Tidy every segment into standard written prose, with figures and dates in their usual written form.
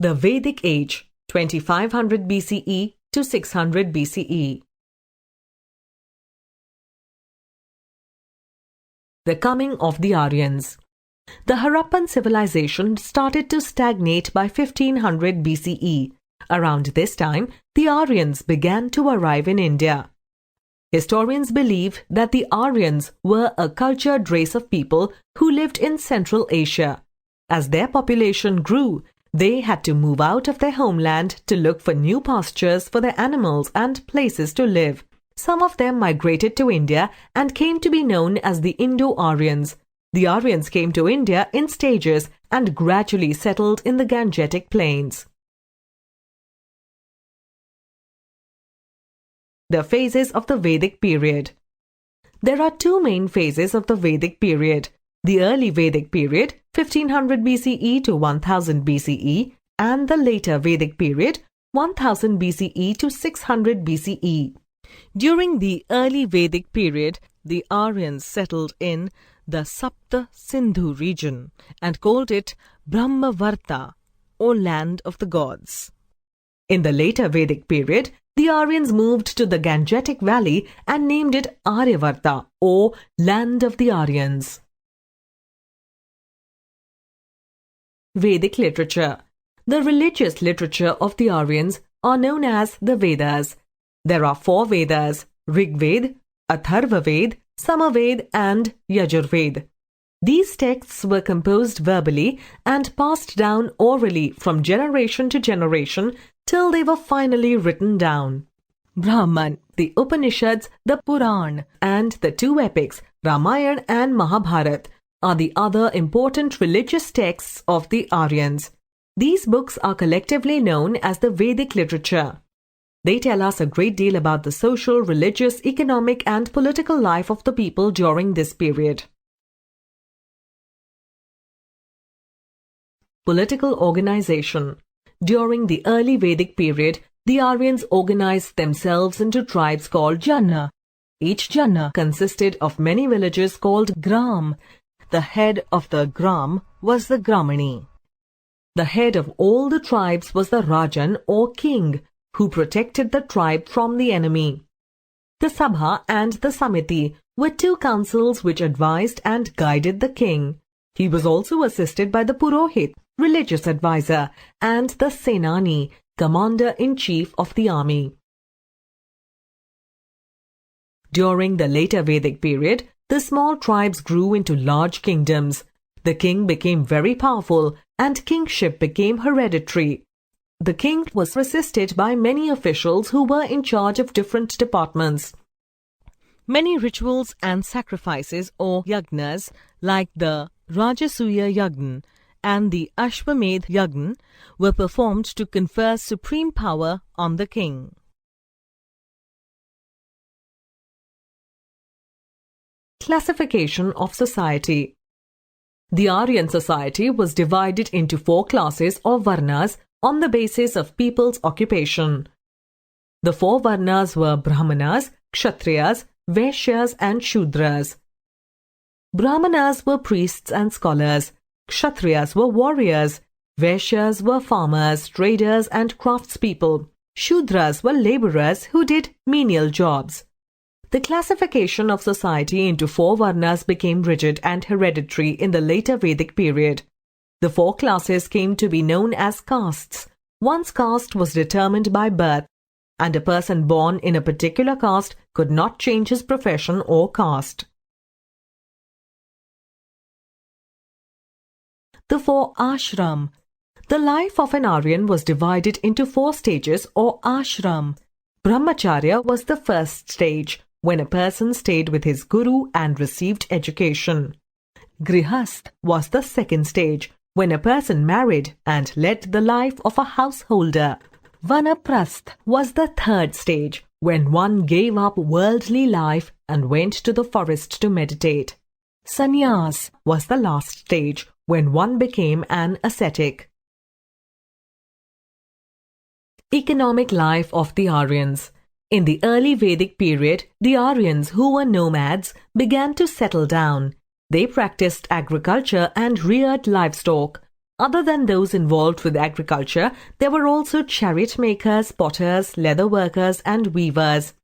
The Vedic Age, 2500 BCE to 600 BCE. The coming of the Aryans. The Harappan civilization started to stagnate by 1500 BCE. Around this time, the Aryans began to arrive in India. Historians believe that the Aryans were a cultured race of people who lived in Central Asia. As their population grew, they had to move out of their homeland to look for new pastures for their animals and places to live. Some of them migrated to India and came to be known as the Indo-Aryans. The Aryans came to India in stages and gradually settled in the Gangetic plains. The phases of the Vedic period. There are two main phases of the Vedic period: the early Vedic period, 1500 BCE to 1000 BCE, and the later Vedic period, 1000 BCE to 600 BCE. During the early Vedic period, the Aryans settled in the Sapta Sindhu region and called it Brahmavarta, or land of the gods. In the later Vedic period, the Aryans moved to the Gangetic Valley and named it Aryavarta, or land of the Aryans. Vedic literature. The religious literature of the Aryans are known as the Vedas. There are 4 Vedas: Rig Ved, Atharva Ved, Samaved, and Yajurved. These texts were composed verbally and passed down orally from generation to generation till they were finally written down. Brahman, the Upanishads, the Puran, and the 2 epics, Ramayana and Mahabharata, are the other important religious texts of the Aryans. These books are collectively known as the Vedic literature. They tell us a great deal about the social, religious, economic, and political life of the people during this period. Political organization. During the early Vedic period, the Aryans organized themselves into tribes called Jana. Each Jana consisted of many villages called Gram. The head of the Gram was the Gramani. The head of all the tribes was the Rajan, or king, who protected the tribe from the enemy. The Sabha and the Samiti were 2 councils which advised and guided the king. He was also assisted by the Purohit, religious advisor, and the Senani, commander-in-chief of the army. During the later Vedic period, the small tribes grew into large kingdoms. The king became very powerful and kingship became hereditary. The king was assisted by many officials who were in charge of different departments. Many rituals and sacrifices or yagnas, like the Rajasuya Yagna and the Ashwamedh Yagna, were performed to confer supreme power on the king. Classification of society. The Aryan society was divided into 4 classes or varnas on the basis of people's occupation. The 4 varnas were Brahmanas, Kshatriyas, Vaishyas, and Shudras. Brahmanas were priests and scholars, Kshatriyas were warriors, Vaishyas were farmers, traders, and craftspeople, Shudras were laborers who did menial jobs. The classification of society into 4 varnas became rigid and hereditary in the later Vedic period. The 4 classes came to be known as castes. One's caste was determined by birth, and a person born in a particular caste could not change his profession or caste. The 4 ashram. The life of an Aryan was divided into 4 stages or ashram. Brahmacharya was the first stage, when a person stayed with his guru and received education. Grihast was the second stage, when a person married and led the life of a householder. Vanaprasth was the third stage, when one gave up worldly life and went to the forest to meditate. Sannyas was the last stage, when one became an ascetic. Economic life of the Aryans. In the early Vedic period, the Aryans, who were nomads, began to settle down. They practiced agriculture and reared livestock. Other than those involved with agriculture, there were also chariot makers, potters, leather workers, and weavers.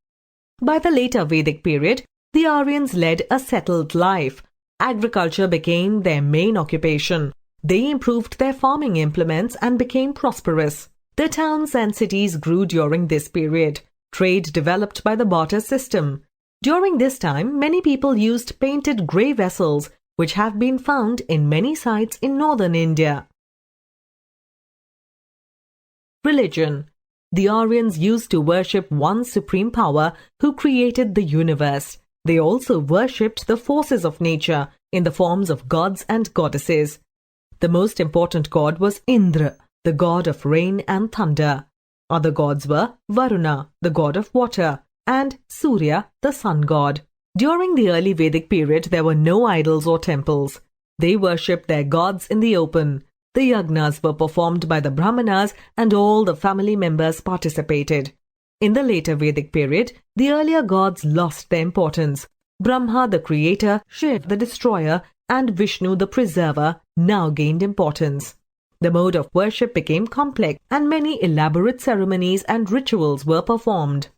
By the later Vedic period, the Aryans led a settled life. Agriculture became their main occupation. They improved their farming implements and became prosperous. Their towns and cities grew during this period. Trade developed by the barter system. During this time, many people used painted grey vessels, which have been found in many sites in northern India. Religion. The Aryans used to worship one supreme power who created the universe. They also worshipped the forces of nature in the forms of gods and goddesses. The most important god was Indra, the god of rain and thunder. Other gods were Varuna, the god of water, and Surya, the sun god. During the early Vedic period, there were no idols or temples. They worshipped their gods in the open. The yagnas were performed by the brahmanas and all the family members participated. In the later Vedic period, the earlier gods lost their importance. Brahma, the creator, Shiva, the destroyer, and Vishnu, the preserver, now gained importance. The mode of worship became complex and many elaborate ceremonies and rituals were performed.